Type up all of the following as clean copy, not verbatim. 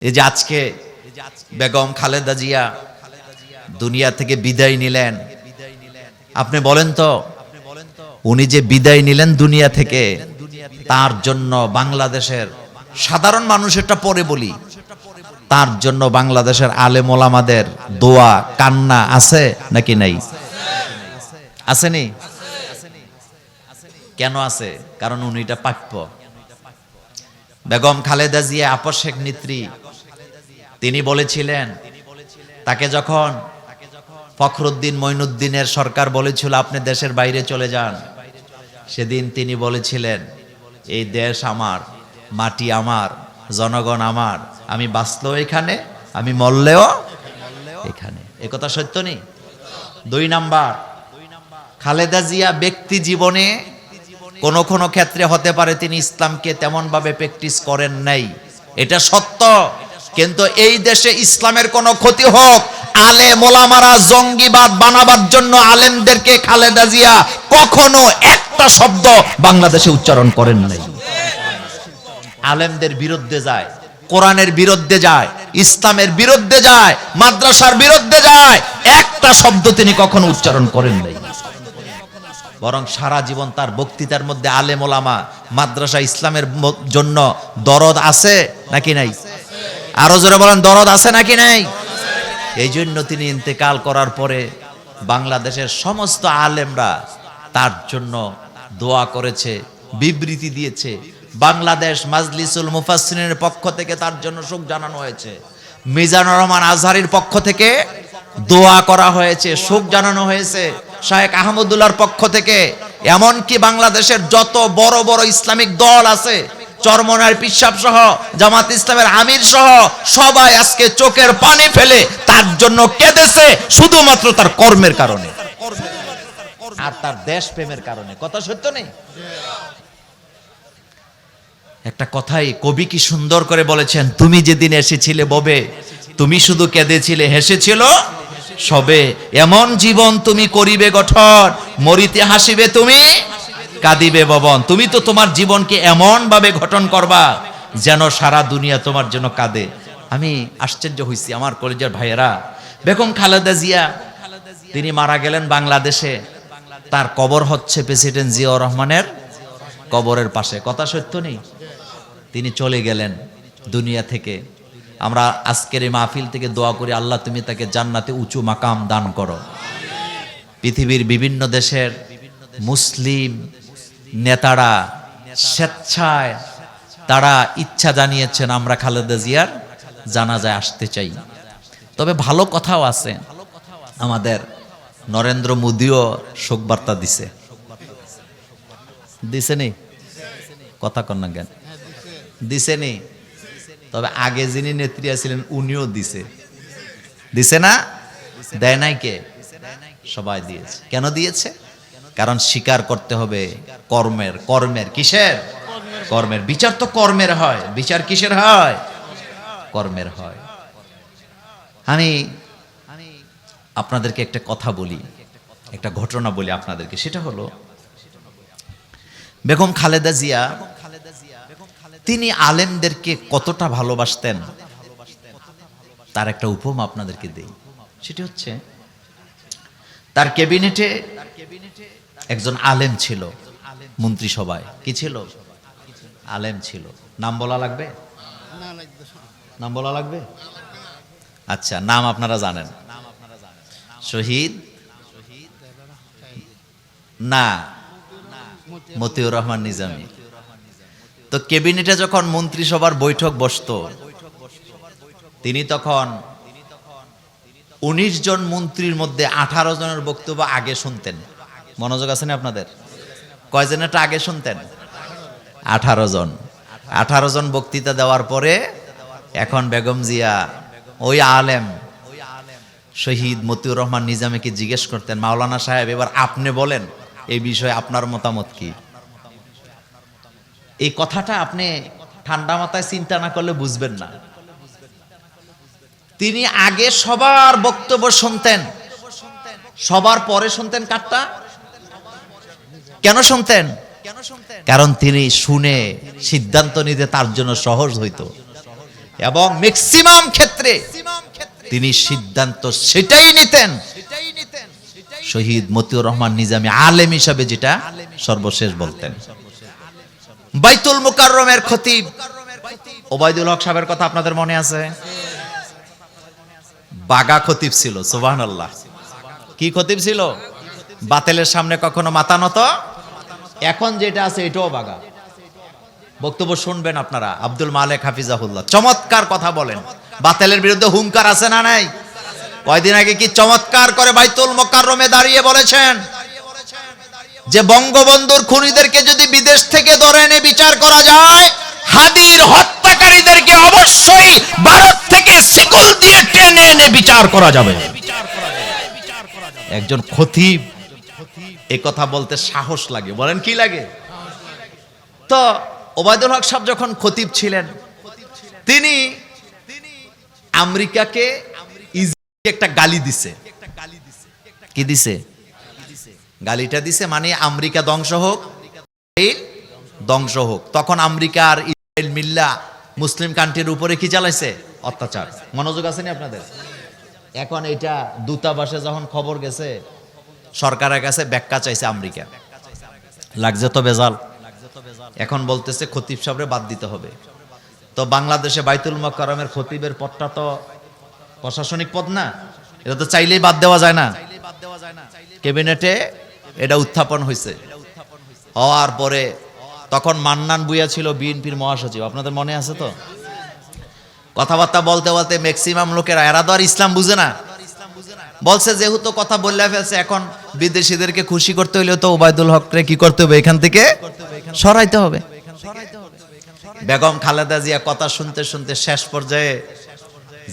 এই যে আজকে বেগম খালেদা জিয়া দুনিয়া থেকে বিদায় নিলেন, আপনি বলেন তো উনি যে বিদায় নিলেন দুনিয়া থেকে, তার জন্য বাংলাদেশের সাধারণ মানুষেরটা পরে বলি, তার জন্য বাংলাদেশের আলেম ওলামাদের দোয়া কান্না আছে নাকি নাই? আসেনি? কেন আছে? কারণ উনি এটা প্রাপ্য। বেগম খালেদা জিয়া আপসেক নেত্রী, তিনি বলেছিলেন, তাকে যখন ফখরুদ্দিন মঈনুদ্দিনের সরকার বলেছিল আপনি দেশের বাইরে চলে যান, সেদিন তিনি বলেছিলেন এই দেশ আমার, মাটি আমার, জনগণ আমার, আমি বাঁচলেও এখানে, আমি মরলেও এখানে। এ কথা সত্য নেই? 2 নাম্বার, খালেদা জিয়া ব্যক্তি জীবনে কোনো কোনো ক্ষেত্রে হতে পারে তিনি ইসলামকে তেমন ভাবে প্র্যাকটিস করেন নাই, এটা সত্য। কিন্তু এই দেশে ইসলামের কোনো ক্ষতি হোক, আলেম ওলামারা জঙ্গিবাদ বানাবার জন্য আলেমদেরকে খালেদা জিয়া কখনো একটা শব্দ বাংলাদেশে উচ্চারণ করেন নাই। আলেমদের বিরুদ্ধে যায়, কোরআনের বিরুদ্ধে যায়, ইসলামের বিরুদ্ধে যায়, মাদ্রাসার বিরুদ্ধে যায়, একটা শব্দ তিনি কখনো উচ্চারণ করেন নাই। বরং সারা জীবন তার বক্তৃতার মধ্যে আলেম ওলামা, মাদ্রাসা, ইসলামের জন্য দরদ আছে নাকি নাই? আরো জোরে বলেন, দরদ আছে নাকি নাই? এই জন্য তিনি ইন্তেকাল করার পরে বাংলাদেশের সমস্ত আলেমরা তার জন্য দোয়া করেছে, বিবৃতি দিয়েছে। বাংলাদেশ মাজলিসুল মুফাসসিরিনের পক্ষ থেকে তার জন্য শোক জানানো হয়েছে, মিজানুর রহমান আজহারীর পক্ষ থেকে দোয়া করা হয়েছে, শোক জানানো হয়েছে, শায়েখ আহমদুল্লাহর পক্ষ থেকে। এমনকি বাংলাদেশের যত বড় বড় ইসলামিক দল আছে, চরমনার পিসাব সহ, জামাত ইসলামের আমির সহ, সবাই আজকে চোখের পানি ফেলে তার জন্য কেঁদেছে, শুধুমাত্র তার কর্মের কারণে আর তার দেশ প্রেমের কারণে। কথা সত্য নেই? একটা কথাই কবি কি সুন্দর করে বলেছেন, তুমি যেদিন এসেছিলে ববে, তুমি শুধু কেঁদেছিলে, হেসেছিল সবে। এমন জীবন তুমি করিবে গঠন, মরিতে হাসিবে তুমি, কাঁদিবে ভবন। তুমি তো তোমার জীবনকে এমন ভাবে গঠন করবা যেন সারা দুনিয়া তোমার জন্য কাঁদে। আমি আশ্চর্য হইছি আমার কলেজের ভাইয়েরা, বেগম খালেদা জিয়া তিনি মারা গেলেন বাংলাদেশে, তার কবর হচ্ছে প্রেসিডেন্ট জিয়াউর রহমানের কবরের পাশে। কথা সত্য নেই? তিনি চলে গেলেন দুনিয়া থেকে। আমরা আজকের এই মাহফিল থেকে দোয়া করি, আল্লাহ তুমি তাকে জান্নাতে উঁচু মাকাম দান করো। পৃথিবীর বিভিন্ন দেশের মুসলিম নেতারা স্বেচ্ছায় তারা ইচ্ছা জানিয়েছেন আমরা খালেদা জিয়ার জানাজায় আসতে চাই। তবে ভালো কথাও আছে, আমাদের নরেন্দ্র মোদিও শোক বার্তা দিছে, দিছে নি? কথা কন না জ্ঞান, দিছে নি? তবে আগে যিনি নেত্রী ছিলেন উনিও দিছে, দিছে না? দেয় নাই কে? সবাই দিয়েছে। কেন দিয়েছে? কারণ স্বীকার করতে হবে কর্মের, কর্মের কিসের? কর্মের। বিচার তো কর্মের হয়, বিচার কিসের হয়? কর্মের হয়। আমি আপনাদেরকে একটা কথা বলি, একটা ঘটনা বলি আপনাদেরকে। সেটা হলো বেগম খালেদা জিয়া তিনি আলেমদেরকে কতটা ভালোবাসতেন তার একটা উপমা আপনাদেরকে দেই। সেটি হচ্ছে, তার ক্যাবিনেটে একজন আলেম ছিল, মন্ত্রিসভায় কি ছিল? আলেম ছিল। নাম বলা লাগবে? নাম বলা লাগবে? আচ্ছা, নাম আপনারা জানেন। শহীদ না, মতিউর রহমান নিজামী। তো ক্যাবিনেটে যখন মন্ত্রিসভার বৈঠক বসতো, তিনি তখন 19 জন মন্ত্রীর মধ্যে 18 জনের বক্তব্য আগে শুনতেন। মনোযোগ আছে না আপনাদের? কয়জনেরটা আগে শুনতেন? 18 জন। 18 জন বক্তৃতা দেওয়ার পরে এখন বেগম জিয়া ওই আলেম শহীদ মতিউর রহমান নিজামীকে জিজ্ঞেস করতেন, মাওলানা সাহেব এবার আপনি বলেন এই বিষয়ে আপনার মতামত কি? এই কথাটা আপনি ঠান্ডা মাথায় চিন্তা না করলে বুঝবেন না। তিনি আগে সবার বক্তব্য শুনতেন, সবার পরে শুনতেন কারটা? কেন শুনতেন? কারণ তিনি শুনে সিদ্ধান্ত নিতে তার জন্য সহজ হইতো। এবং ম্যাক্সিমাম ক্ষেত্রে তিনি সিদ্ধান্ত সেটাই নিতেন শহীদ মতিউর রহমান নিজামী আলেম হিসাবে যেটা সর্বশেষ বলতেন। বাইতুল মুকাররমের খতিব ওবায়দুল হক সাহেবের কথা আপনাদের মনে আছে? বাগা খতিব ছিল, সুবহানাল্লাহ। কি খতিব ছিল? বাতিলের সামনে কখনো মাথা নত। এখন যেটা আছে এটাও বাগা। বক্তব্য শুনবেন আপনারা, আব্দুল মালেক হাফিজাহুল্লাহ চমৎকার কথা বলেন। বাতিলের বিরুদ্ধে হুঙ্কার আছে না নাই? কয়দিন আগে কি চমৎকার করে বাইতুল মুকাররমে দাঁড়িয়ে বলেছেন যে বঙ্গবন্ধুর খুনিদেরকে যদি বিদেশ থেকে ধরে এনে বিচার করা যায়, হাদির হত্যাকারীদেরকে অবশ্যই ভারত থেকে শিকল দিয়ে টেনে এনে বিচার করা যাবে। একজন খতিব এই কথা বলতে সাহস লাগে, বলেন কি লাগে? তো ওবায়দুল হক সাহেব যখন খতিব ছিলেন, তিনি আমেরিকাকে একটা গালি দিছে। কি দিছে? গালিটা দিছে মানে আমেরিকা ধ্বংস হোক, ধ্বংস হোক। তখন আমেরিকা আর ইসরায়েল মিল্লা মুসলিম কান্ট্রির উপরে কি চালাইছে? অত্যাচার। মনোযোগ আছে না আপনাদের? এখন এটা দূতাবাসে যখন খবর গেছে, সরকারের কাছে ব্যাখ্যা চাইছে আমেরিকা, লাগছে তো বেজাল। এখন বলতেছে খতিব সাহেবরে বাদ দিতে হবে। তো বাংলাদেশে বাইতুল মুকাররমের খতিবের পদটা তো প্রশাসনিক পদ না, এটা তো চাইলেই বাদ দেওয়া যায় না। ক্যাবিনেটে এটা উত্থাপন হয়েছে। হওয়ার পরে তখন মান্নান ভূঁইয়া ছিল বিএনপির মহাসচিব, আপনাদের মনে আছে তো? কথাবার্তা বলতে বলতে ম্যাক্সিমাম লোকেরা, এরা তো আর ইসলাম বুঝে না, বলছে যেহেতু কথা বললে ফেলছে, এখন বিদেশিদেরকে খুশি করতে হইলে তো ওবায়দুল হকরে কি করতে হবে? এখান থেকে সরাইতে হবে। বেগম খালেদা জিয়া কথা শুনতে শুনতে শেষ পর্যায়ে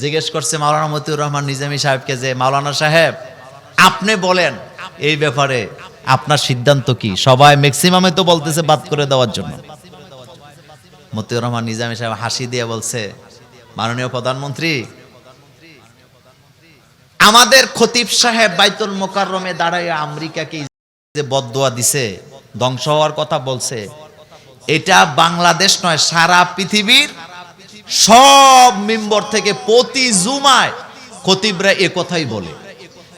জিজ্ঞেস করছে মাওলানা মতিউর রহমান নিজামী সাহেবকে যে, মাওলানা সাহেব আপনি বলেন এই ব্যাপারে আপনার সিদ্ধান্ত কি? সবাই ম্যাক্সিমামে তো বলতেছে বাদ করে দেওয়ার জন্য। মতিউর রহমান নিজামী সাহেব হাসি দিয়ে বলছে, মাননীয় প্রধানমন্ত্রী, আমাদের খতিব সাহেব বাইতুল মুকাররমে দাঁড়ায় আমেরিকাকে যে বদদোয়া দিছে, ধ্বংস হওয়ার কথা বলছে, এটা বাংলাদেশ নয়, সারা পৃথিবীর সব মেম্বার থেকে প্রতি জুমায় খতিবরা এ কথাই বলে।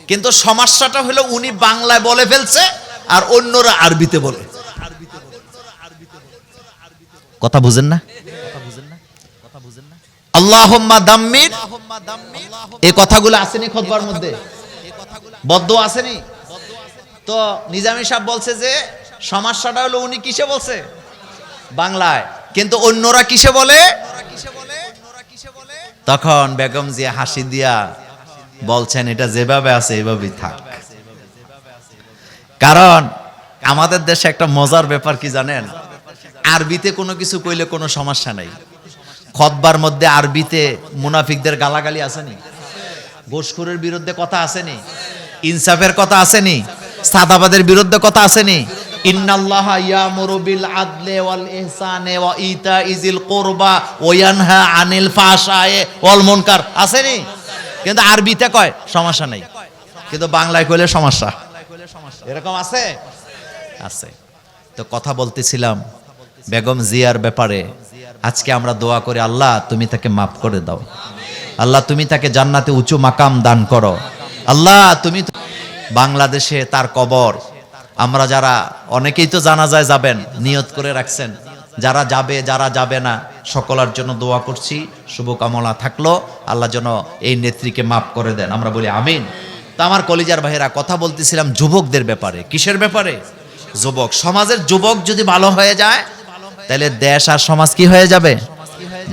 কিন্তু সমস্যাটা হলো উনি বাংলায় বলে ফেলছে আর অন্যরা আরবিতে বলে। কথা বুঝেন না? আল্লাহুম্মা দাম্মির, এই কথাগুলো আসেনি খুতবার মধ্যে? বদদোয়া আসেনি? তো নিজামী সাহেব বলছে যে সমস্যাটা হলো উনি কিসে বলছে? বাংলায়, কিন্তু অন্যরা কিসে বলে? তখন বেগম জিয়া হাসি দিয়া বলছেন, এটা যেভাবে আছে এভাবেই থাক। কারণ আমাদের দেশে একটা মজার ব্যাপার কি জানেন? আরবিতে কোনো কিছু কইলে কোনো সমস্যা নাই। খুতবার মধ্যে আরবিতে মুনাফিকদের গালাগালি আসেনি? ঘুষখোরের বিরুদ্ধে কথা আসেনি? ইনসাফের কথা আসেনি? সাদাবাদের বিরুদ্ধে কথা আসেনি? ইন্নাল্লাহা ইয়ামুরু বিল আদলি ওয়াল ইহসানি ওয়া ইতাইজিল কুরবা ওয়া ইয়ানহা আনিল ফাহশাই ওয়াল মুনকার, আসেনি? কিন্তু আরবিতে কয় সমস্যা নাই, কিন্তু বাংলায় কইলে সমস্যা। এরকম আছে? আছে। তো কথা বলতেছিলাম বেগম জিয়ার ব্যাপারে। আজকে আমরা দোয়া করি, আল্লাহ তুমি তাকে মাফ করে দাও, আল্লাহ তুমি তাকে জান্নাতে উঁচু মাকাম দান করো, আল্লাহ তুমি। বাংলাদেশে তার কবর, আমরা যারা অনেকেই তো জানাজায় যাবেন, নিয়ত করে রাখছেন, যারা যাবে যারা যাবে না সকলের জন্য দোয়া করছি, শুভকামনা থাকলো, আল্লাহ যেন এই নেত্রীকে মাফ করে দেন, আমরা বলি আমিন। তা আমার কলিজার ভাইরা, কথা বলতেছিলাম যুবকদের ব্যাপারে। কিসের ব্যাপারে? যুবক সমাজের যুবক যদি ভালো হয়ে যায়, তাহলে দেশ আর সমাজ কি হয়ে যাবে?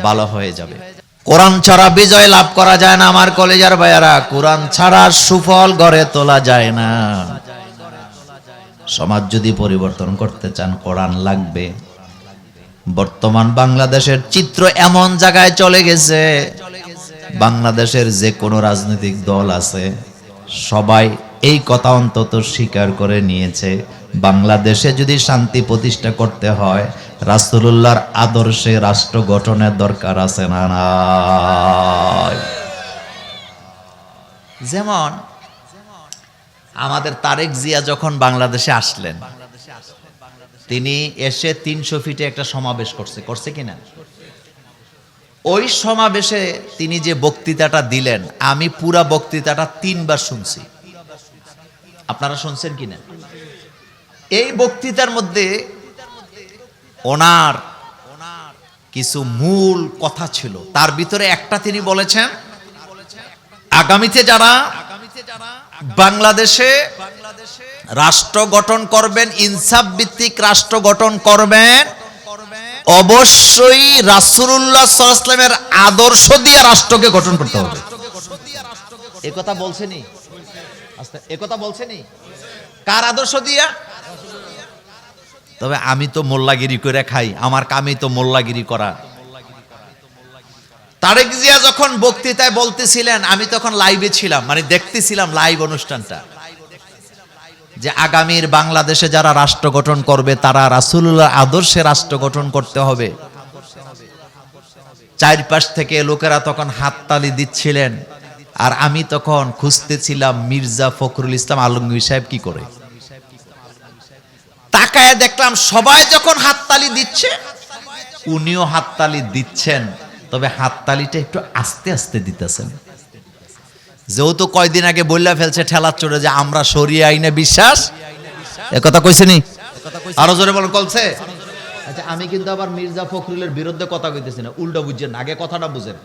ভালো হয়ে যাবে। কোরআন ছাড়া বিজয় লাভ করা যায় না আমার কলিজার ভাইয়ারা, কোরআন ছাড়া সুফল গড়ে তোলা যায় না। সমাজ যদি পরিবর্তন করতে চান, কোরআন লাগবে। বর্তমান বাংলাদেশের চিত্র এমন জায়গায় চলে গেছে, বাংলাদেশের যে কোনো রাজনৈতিক দল আছে সবাই এই কথা অন্তত স্বীকার করে নিয়েছে, বাংলাদেশে যদি শান্তি প্রতিষ্ঠা করতে হয়, রাসূলুল্লাহর আদর্শে রাষ্ট্র গঠনের দরকার আছে না নাই? যেমন আমাদের তারেক জিয়া যখন বাংলাদেশে আসলেন, তিনি এসে 300 ফিটে একটা সমাবেশ করছে কিনা? ওই সমাবেশে তিনি যে বক্তৃতাটা দিলেন, আমি পুরা বক্তৃতাটা 3 বার শুনছি। আপনারা শুনছেন কিনা? এই বক্তৃতার মধ্যে ওনার কিছু মূল কথা ছিল, তার ভিতরে একটা তিনি বলেছেন, আগামীতে যারা বাংলাদেশে রাষ্ট্র গঠন করবেন, ইনসাফ ভিত্তিক রাষ্ট্র গঠন করবেন, অবশ্যই রাসূলুল্লাহ সাল্লাল্লাহু আলাইহি ওয়াসাল্লামের আদর্শ দিয়ে রাষ্ট্রকে গঠন করতে হবে। এই কথা বলছেনই, এই কথা বলছেনই। কার আদর্শ দিয়া? তবে আমি তো মোল্লাগিরি করে খাই, আমার কামই তো মোল্লাগিরি করা। তারেক জিয়া যখন বক্তৃতায় বলতেছিলেন, আমি তখন লাইভে ছিলাম, মানে দেখতেছিলাম লাইভ অনুষ্ঠানটা, যে আগামীর বাংলাদেশে যারা রাষ্ট্র গঠন করবে তারা রাসূলুল্লাহর আদর্শে রাষ্ট্র গঠন করতে হবে। চারপাশ থেকে লোকেরা তখন হাততালি দিচ্ছিলেন, আর আমি তখন খুঁজতেছিলাম মির্জা ফখরুল ইসলাম আলমগীর সাহেব কি করে। তাকায় দেখলাম সবাই যখন হাততালি দিচ্ছে, উনিও হাততালি দিচ্ছেন, তবে হাততালিটা একটু আস্তে আস্তে দিতেছেন। যেহেতু কয়দিন আগে বললা ফেলছে ঠেলার চড়ে যে আমরা শরিয়া আইনে বিশ্বাস, একথা কইছেনি? আরো জোরে বলেন, কলছে। আচ্ছা, আমি কিন্তু আবার মির্জা ফখরুলের বিরুদ্ধে কথা কইতেছি না, উল্টো বুঝছেন, আগে কথাটা বুঝেন।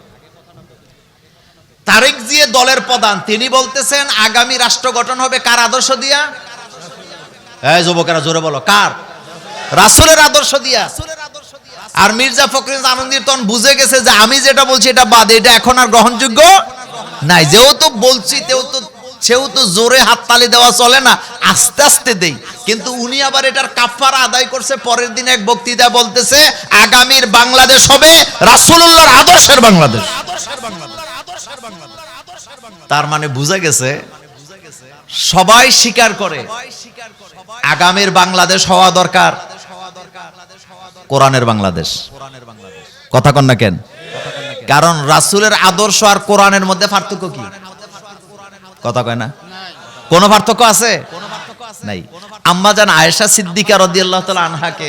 তারেক জিয়া দলের প্রধান, তিনি বলতেছেন আগামী রাষ্ট্র গঠন হবে কার আদর্শ দিয়া? এই যুবকেরা জোরে বলো, কার? রাসূলের আদর্শ দিয়া। আর মির্জা ফখরুল আনন্দির তখন বুঝে গেছে যে আমি যেটা বলছি এটা বাদ, এটা এখন আর গ্রহণযোগ্য নাই। যেহেতু বলছি সেহেতু জোরে হাততালি দেওয়া চলে না, আস্তে আস্তে দেই। কিন্তু উনি আবার এটার কাফারা আদায় করছে। পরের দিন এক বক্তৃতা বলতেছে আগামীর বাংলাদেশ হবে রাসূলুল্লাহর আদর্শের বাংলাদেশ। তার মানে বুঝা গেছে, সবাই স্বীকার করে আগামীর বাংলাদেশ হওয়া দরকার কোরআনের বাংলাদেশ। কথা কন না কেন? কারণ রাসূলের আদর্শ আর কোরআনের মধ্যে পার্থক্য কি? কথা কয় না? কোন পার্থক্য আছে? নাই। আম্মা জান আয়েশা সিদ্দিকা রাদিয়াল্লাহু তাআলা আনহাকে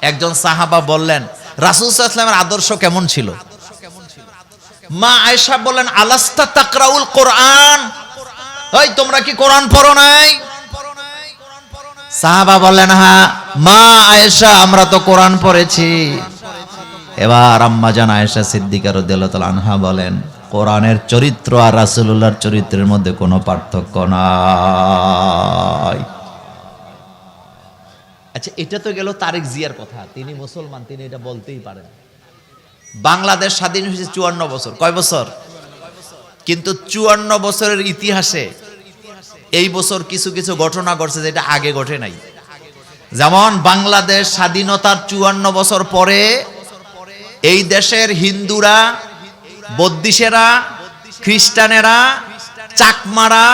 একজন সাহাবা বললেন রাসূল সাল্লাল্লাহু আলাইহি ওয়াসাল্লামের আদর্শ কেমন ছিল? মা আয়েশা বললেন আলাস্তা তাকরাউল কোরআন, ওই তোমরা কি কোরআন পড়ো নাই? সাহাবা বললেন হ্যাঁ। মা আয়েশা, আমরা তো কোরআন পড়েছি। এবার আম্মা জান আয়েশা সিদ্দিকা রাদিয়াল্লাহু তাআলা আনহা বলেন কোরআনের চরিত্র আর রাসূলুল্লাহর চরিত্রের মধ্যে কোনো পার্থক্য নাই। আচ্ছা, এটা তো গেল তারেক জিয়ার কথা, তিনি মুসলমান, তিনি এটা বলতেই পারেন। বাংলাদেশ স্বাধীন হয়েছে 54 বছর। কয় বছর? কিন্তু 54 বছরের ইতিহাসে এই বছর কিছু কিছু ঘটনা ঘটছে যেটা আগে ঘটে নাই। যেমন বাংলাদেশ স্বাধীনতার 54 বছর পরে এই দেশের হিন্দুরা, বৌদ্ধিসেরা, খ্রিস্টানেরা, চাকমারা,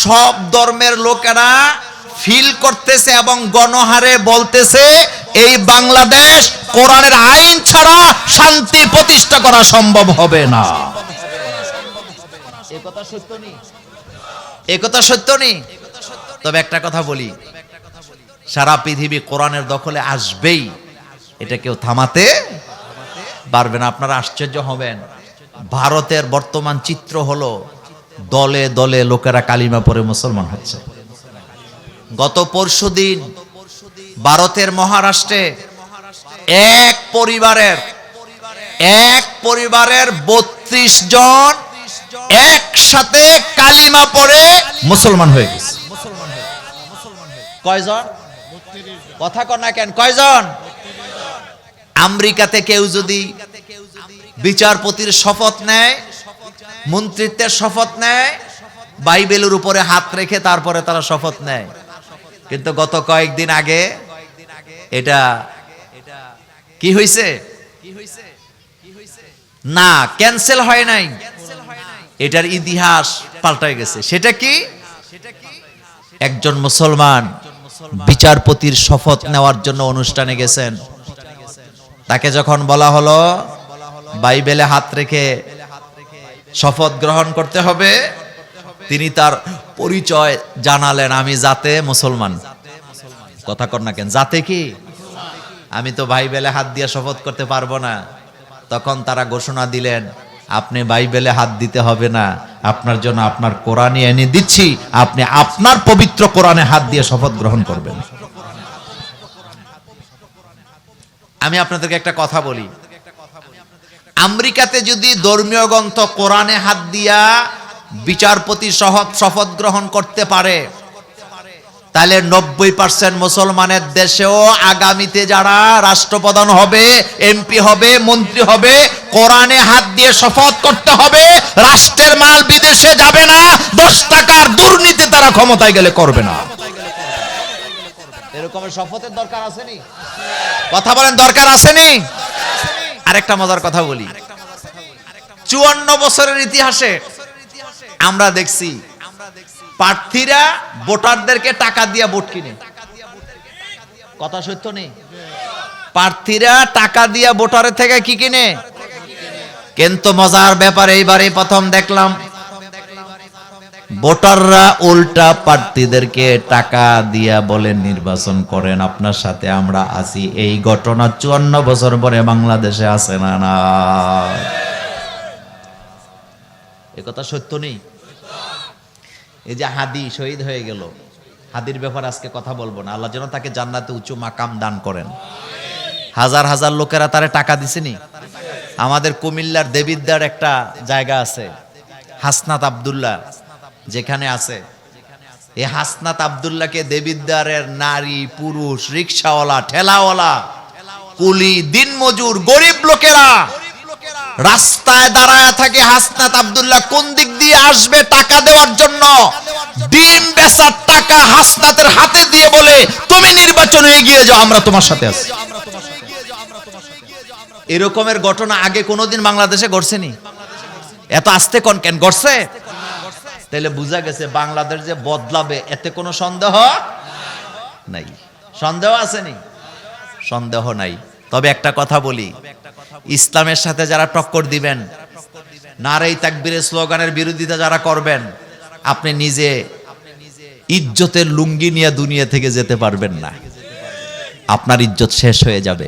সব ধর্মের লোকেরা ফিল করতেছে এবং গণহারে বলতেছে এই বাংলাদেশ কোরআনের আইন ছাড়া শান্তি প্রতিষ্ঠা করা সম্ভব হবে না। একথা সত্য নেই? একথা সত্য নেই? তবে একটা কথা বলি, সারা পৃথিবী কোরআনের দখলে আসবেই, এটা কেউ থামাতে পারবে না। আপনারা আশ্চর্য হবেন, ভারতের বর্তমান চিত্র হলো দলে দলে লোকেরা কালিমা পড়ে মুসলমান হচ্ছে। গত পরশুদিন ভারতের মহারাষ্ট্রে এক পরিবারের 32 জন একসাথে কালিমা পড়ে মুসলমান হয়ে গেছে। কয়জন? কথা কন না কেন? কয়জন? আমেরিকাতে কেউ যদি বিচারপতির শপথ নেয়, মন্ত্রিত্বের শপথ নেয়, বাইবেলের উপরে হাত রেখে তারপরে তারা শপথ নেয়। কিন্তু গত কয়েকদিন আগে এটা কি হয়েছে না, ক্যান্সেল হয় নাই, এটার ইতিহাস পাল্টায় গেছে। সেটা কি? একজন মুসলমান বিচারপতির শপথ নেওয়ার জন্য অনুষ্ঠানে গেছেন। তাকে যখন বলা হলো বাইবেলে হাত রেখে শপথ গ্রহণ করতে হবে, তিনি তার পরিচয় জানালেন, আমি জাতে মুসলমান। কথা কর না কেন? জাতে কি? আমি তো বাইবেলে হাত দিয়ে শপথ করতে পারবো না। তখন তারা ঘোষণা দিলেন, আপনি বাইবেলে হাত দিতে হবে না, আপনার জন্য আপনার কোরআনই এনে দিচ্ছি, আপনি আপনার পবিত্র কোরআনে হাত দিয়ে শপথ গ্রহণ করবেন। আমি আপনাদেরকে একটা কথা বলি, আমেরিকাতে যদি ধর্মীয় গ্রন্থ কোরআনে হাত দিয়া বিচারপতি শপথ গ্রহণ করতে পারে, তাহলে 90% মুসলমানের দেশেও আগামীতে যারা রাষ্ট্রপ্রধান হবে, এমপি হবে, মন্ত্রী হবে, কোরআনে হাত দিয়ে শপথ করতে হবে, রাষ্ট্রের মাল বিদেশে যাবে না, 10 টাকার দুর্নীতি তারা ক্ষমতায় গেলে করবে না। এরকমের শপথের দরকার আসেনি? কথা বলেন, দরকার আসেনি? আরেকটা মজার কথা বলি, 54 বছরের ইতিহাসে আমরা দেখছি প্রার্থীরা ভোটারদেরকে টাকা দিয়ে ভোট কিনে। কথা সত্য নেই? প্রার্থীরা টাকা দিয়ে ভোটারের থেকে কি কিনে? কিন্তু মজার ব্যাপার, এইবারে প্রথম দেখলাম ভোটাররা উল্টা প্রার্থীদেরকে টাকা দিয়া বলে নির্বাচন করেন, আপনার সাথে আমরা আছি। এই ঘটনা 54 বছর পরে বাংলাদেশে আছে না? না, এ কথা সত্য নেই? এই যে হাদি শহীদ হয়ে গেল, হাদির ব্যাপারে আজকে কথা বলবো না, আল্লাহ যেন তাকে জান্নাতে উঁচু মাকাম দান করেন। হাজার হাজার লোকেরা তারে টাকা দিছেনি। আমাদের কুমিল্লার দেবিদ্দার একটা জায়গা আছে, হাসনাত আব্দুল্লাহ যেখানে আছে, এই হাসনাত আব্দুল্লাহকে দেবিদ্দারের নারী পুরুষ, রিকশাওয়ালা, ঠেলাওয়ালা, কুলি, দিনমজুর, গরিব লোকেরা রাস্তায় দাঁড়ায় থাকে। হাসনাত আব্দুল্লাহ কোন দিক দিয়ে আসবে টাকা দেওয়ার জন্য, ডিম বেচার টাকা হাসনাতের হাতে দিয়ে বলে, তুমি নির্বাচনে এগিয়ে যাও, আমরা তোমার সাথে আছি। এরকমের ঘটনা আগে কোনোদিন বাংলাদেশে ঘটছেনি? এত আস্তে কোন কেন ঘটছে? তাহলে বোঝা গেছে বাংলাদেশ যে বদলাবে এতে কোনো সন্দেহ নাই। সন্দেহ আসেনি? সন্দেহ নাই। তবে একটা কথা বলি, ইসলামের সাথে যারা টক্কর দিবেন, নারে তাকবীরের স্লোগানের বিরোধিতা যারা করবেন, আপনি নিজে ইজ্জতের লুঙ্গি নিয়ে দুনিয়া থেকে যেতে পারবেন না, আপনার ইজ্জত শেষ হয়ে যাবে।